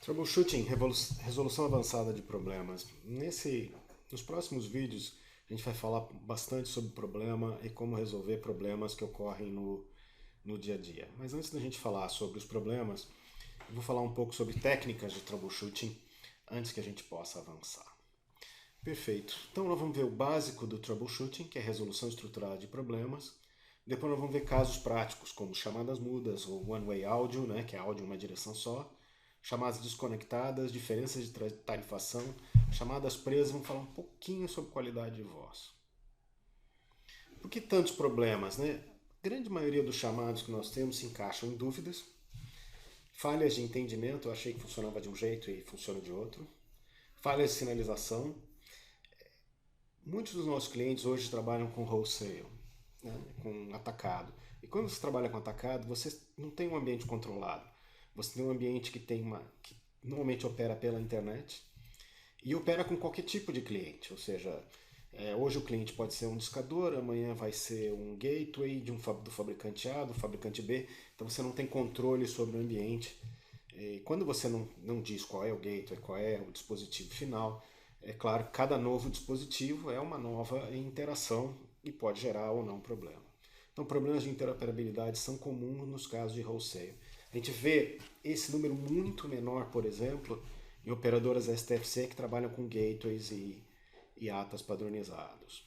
Troubleshooting, resolução avançada de problemas. Nos próximos vídeos, a gente vai falar bastante sobre problema e como resolver problemas que ocorrem no dia a dia. Mas antes da gente falar sobre os problemas, eu vou falar um pouco sobre técnicas de troubleshooting antes que a gente possa avançar. Perfeito. Então nós vamos ver o básico do troubleshooting, que é a resolução estruturada de problemas. Depois nós vamos ver casos práticos, como chamadas mudas ou one-way áudio, né, que é áudio em uma direção só, chamadas desconectadas, diferenças de tarifação, chamadas presas, vamos falar um pouquinho sobre qualidade de voz. Por que tantos problemas, né? A grande maioria dos chamados que nós temos se encaixam em dúvidas, falhas de entendimento, eu achei que funcionava de um jeito e funciona de outro, falhas de sinalização. Muitos dos nossos clientes hoje trabalham com wholesale, né, com atacado. E quando você trabalha com atacado, você não tem um ambiente controlado. Você tem um ambiente que normalmente opera pela internet e opera com qualquer tipo de cliente. Ou seja, hoje o cliente pode ser um discador, amanhã vai ser um gateway do fabricante A, do fabricante B. Então você não tem controle sobre o ambiente. E quando você não diz qual é o gateway, qual é o dispositivo final, é claro que cada novo dispositivo é uma nova interação e pode gerar ou não problema. Então, problemas de interoperabilidade são comuns nos casos de wholesale. A gente vê esse número muito menor, por exemplo, em operadoras STFC que trabalham com gateways e atas padronizados.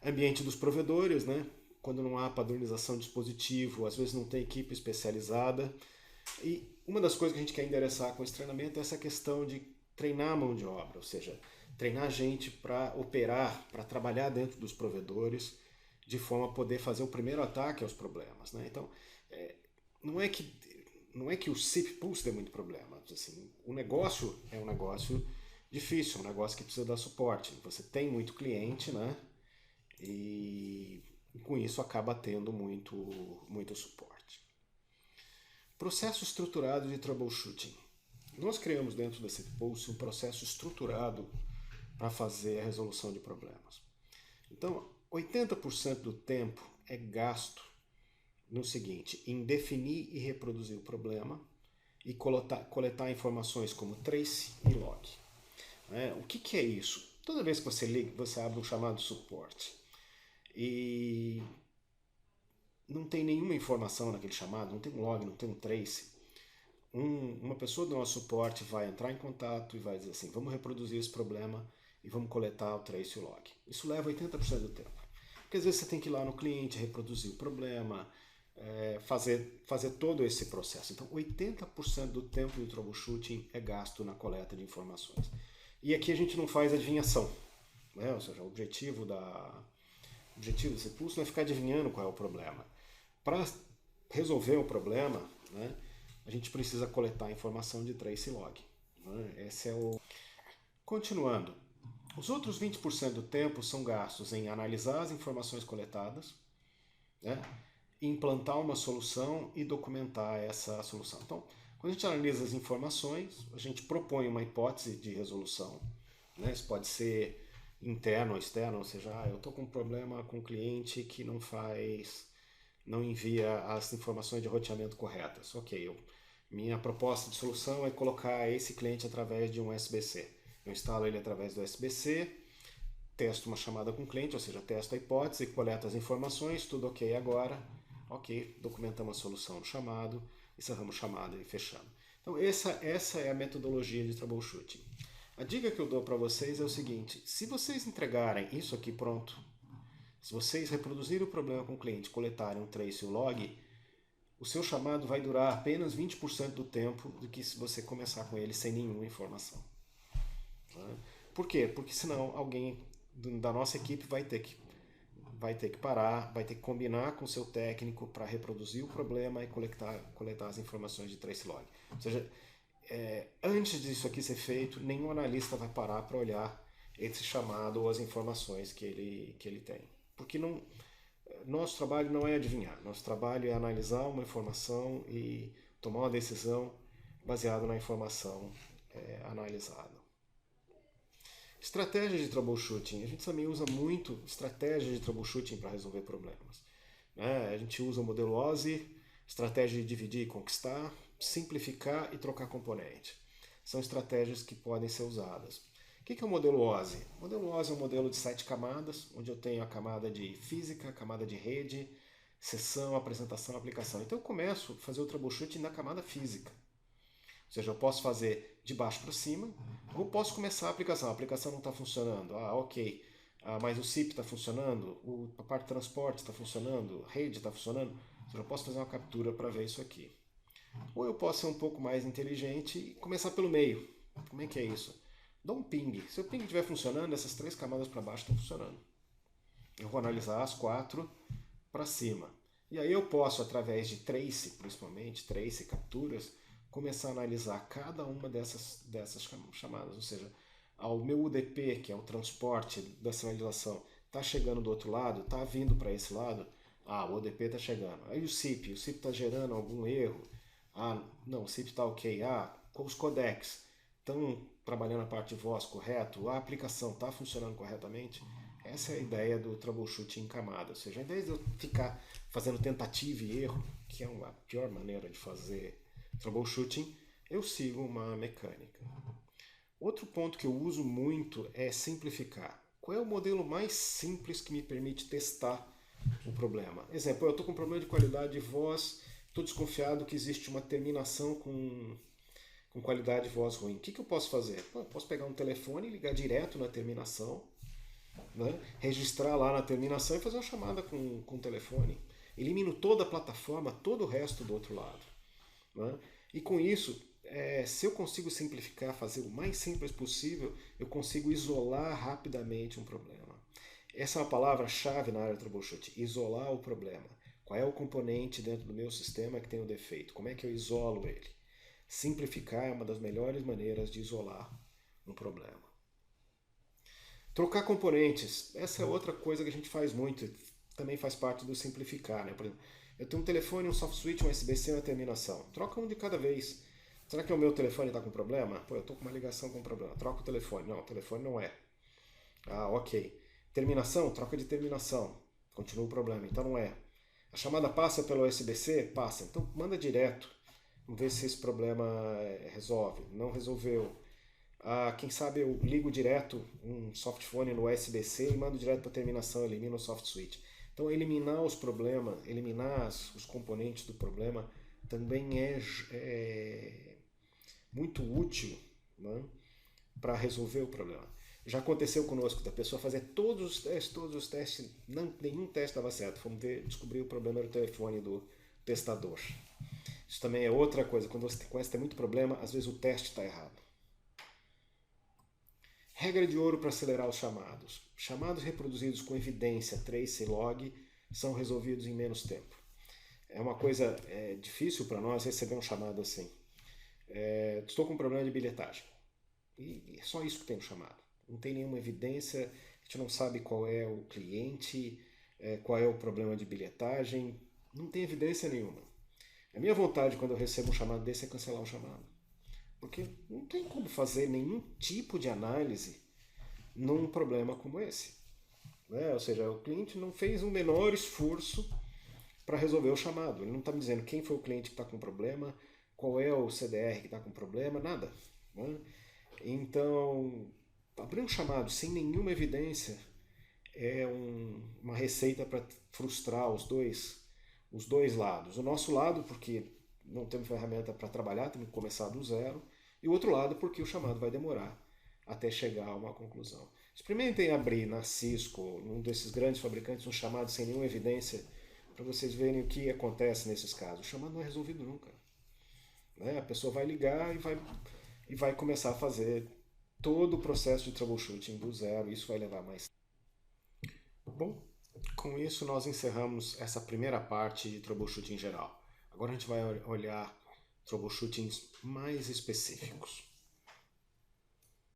Ambiente dos provedores, né? Quando não há padronização de dispositivo, às vezes não tem equipe especializada. E uma das coisas que a gente quer endereçar com esse treinamento é essa questão de treinar a mão de obra, ou seja, treinar a gente para operar, para trabalhar dentro dos provedores, de forma a poder fazer o primeiro ataque aos problemas. Né? Então, não é que não é que o SIP Pulse dê muito problema. Assim, o negócio é um negócio difícil, um negócio que precisa dar suporte. Você tem muito cliente, né? E com isso acaba tendo muito suporte. Processo estruturado de troubleshooting. Nós criamos dentro da SIP Pulse um processo estruturado para fazer a resolução de problemas. Então, 80% do tempo é gasto no seguinte, em definir e reproduzir o problema e coletar informações como trace e log. O que é isso? Toda vez que você liga, você abre um chamado suporte e não tem nenhuma informação naquele chamado, não tem um log, não tem um trace, uma pessoa do nosso suporte vai entrar em contato e vai dizer assim, vamos reproduzir esse problema e vamos coletar o trace e o log. Isso leva 80% do tempo. Porque às vezes você tem que ir lá no cliente, reproduzir o problema, fazer todo esse processo. Então, 80% do tempo do troubleshooting é gasto na coleta de informações. E aqui a gente não faz adivinhação. Né? Ou seja, o objetivo desse curso não é ficar adivinhando qual é o problema. Para resolver o problema, né, a gente precisa coletar informação de trace e log. Né? Esse é o... Continuando, os outros 20% do tempo são gastos em analisar as informações coletadas, né, implantar uma solução e documentar essa solução. Então, quando a gente analisa as informações, a gente propõe uma hipótese de resolução. Né? Isso pode ser interno ou externo, ou seja, eu estou com um problema com um cliente que não envia as informações de roteamento corretas. Ok, minha proposta de solução é colocar esse cliente através de um SBC. Eu instalo ele através do SBC, testo uma chamada com o cliente, ou seja, testo a hipótese, coleto as informações, tudo ok agora. Ok, documentamos a solução do chamado, encerramos o chamado e fechamos. Então essa é a metodologia de troubleshooting. A dica que eu dou para vocês é o seguinte, se vocês entregarem isso aqui pronto, se vocês reproduzirem o problema com o cliente, coletarem um trace e o log, o seu chamado vai durar apenas 20% do tempo do que se você começar com ele sem nenhuma informação. Por quê? Porque senão alguém da nossa equipe vai ter que parar, vai ter que combinar com o seu técnico para reproduzir o problema e coletar as informações de trace log. Ou seja, antes disso aqui ser feito, nenhum analista vai parar para olhar esse chamado ou as informações que ele tem. Porque nosso trabalho não é adivinhar, nosso trabalho é analisar uma informação e tomar uma decisão baseada na informação analisada. Estratégia de troubleshooting. A gente também usa muito estratégia de troubleshooting para resolver problemas. A gente usa o modelo OSI, estratégia de dividir e conquistar, simplificar e trocar componente. são estratégias que podem ser usadas. O que é o modelo OSI? O modelo OSI é um modelo de 7 camadas, onde eu tenho a camada de física, a camada de rede, sessão, apresentação, aplicação. Então eu começo a fazer o troubleshooting na camada física. Ou seja, eu posso fazer de baixo para cima, ou posso começar a aplicação. A aplicação não está funcionando. Ok. Mas o SIP está funcionando, a parte de transporte está funcionando, a rede está funcionando. Ou seja, eu posso fazer uma captura para ver isso aqui. Ou eu posso ser um pouco mais inteligente e começar pelo meio. Como é que é isso? Dou um ping. Se o ping estiver funcionando, essas 3 camadas para baixo estão funcionando. Eu vou analisar as 4 para cima. E aí eu posso, através de trace, principalmente, trace, capturas, começar a analisar cada uma dessas chamadas. Ou seja, o meu UDP, que é o transporte da sinalização, está chegando do outro lado, está vindo para esse lado, o UDP está chegando. Aí o SIP está gerando algum erro. Não, o SIP está ok. Os codecs estão trabalhando a parte de voz correto, a aplicação está funcionando corretamente. Essa é a ideia do troubleshooting em camada. Ou seja, ao invés de eu ficar fazendo tentativa e erro, que é a pior maneira de fazer troubleshooting, eu sigo uma mecânica. Outro ponto que eu uso muito é simplificar. Qual é o modelo mais simples que me permite testar o problema? Exemplo, eu estou com um problema de qualidade de voz, estou desconfiado que existe uma terminação com qualidade de voz ruim. O que eu posso fazer? Eu posso pegar um telefone e ligar direto na terminação, né? Registrar lá na terminação e fazer uma chamada com o telefone. Elimino toda a plataforma, todo o resto do outro lado, né? E com isso, se eu consigo simplificar, fazer o mais simples possível, eu consigo isolar rapidamente um problema. Essa é uma palavra-chave na área de troubleshooting, isolar o problema. Qual é o componente dentro do meu sistema que tem o defeito? Como é que eu isolo ele? Simplificar é uma das melhores maneiras de isolar um problema. Trocar componentes, essa é outra coisa que a gente faz muito, também faz parte do simplificar, né? Por exemplo, eu tenho um telefone, um soft switch, um USB-C e uma terminação. Troca um de cada vez. Será que o meu telefone está com problema? Eu estou com uma ligação com problema. Troca o telefone. Não, o telefone não é. Ok. Terminação? Troca de terminação. Continua o problema. Então não é. A chamada passa pelo USB-C? Passa. Então manda direto. Vamos ver se esse problema resolve. Não resolveu. Quem sabe eu ligo direto um softphone no USB-C e mando direto para a terminação, elimino o soft switch. Então eliminar os problemas, eliminar os componentes do problema também é muito útil, né, para resolver o problema. Já aconteceu conosco da pessoa fazer todos os testes, nenhum teste dava certo. Fomos descobrir o problema do telefone do testador. Isso também é outra coisa. Quando você começa a ter muito problema, às vezes o teste está errado. Regra de ouro para acelerar os chamados. Chamados reproduzidos com evidência, trace e log, são resolvidos em menos tempo. É uma coisa difícil para nós receber um chamado assim. Estou com um problema de bilhetagem. E é só isso que tem no chamado. Não tem nenhuma evidência, a gente não sabe qual é o cliente, qual é o problema de bilhetagem, não tem evidência nenhuma. A minha vontade quando eu recebo um chamado desse é cancelar o chamado. Porque não tem como fazer nenhum tipo de análise num problema como esse. Ou seja, o cliente não fez um menor esforço para resolver o chamado. Ele não está me dizendo quem foi o cliente que está com problema, qual é o CDR que está com problema, nada. Então, abrir um chamado sem nenhuma evidência é uma receita para frustrar os dois lados. O nosso lado, porque não temos ferramenta para trabalhar, temos que começar do zero, e o outro lado porque o chamado vai demorar até chegar a uma conclusão. Experimentem abrir na Cisco, um desses grandes fabricantes, um chamado sem nenhuma evidência, para vocês verem o que acontece nesses casos. O chamado não é resolvido nunca. A pessoa vai ligar e vai começar a fazer todo o processo de troubleshooting do zero, e isso vai levar mais tempo. Bom, com isso nós encerramos essa primeira parte de troubleshooting geral. Agora a gente vai olhar troubleshootings mais específicos.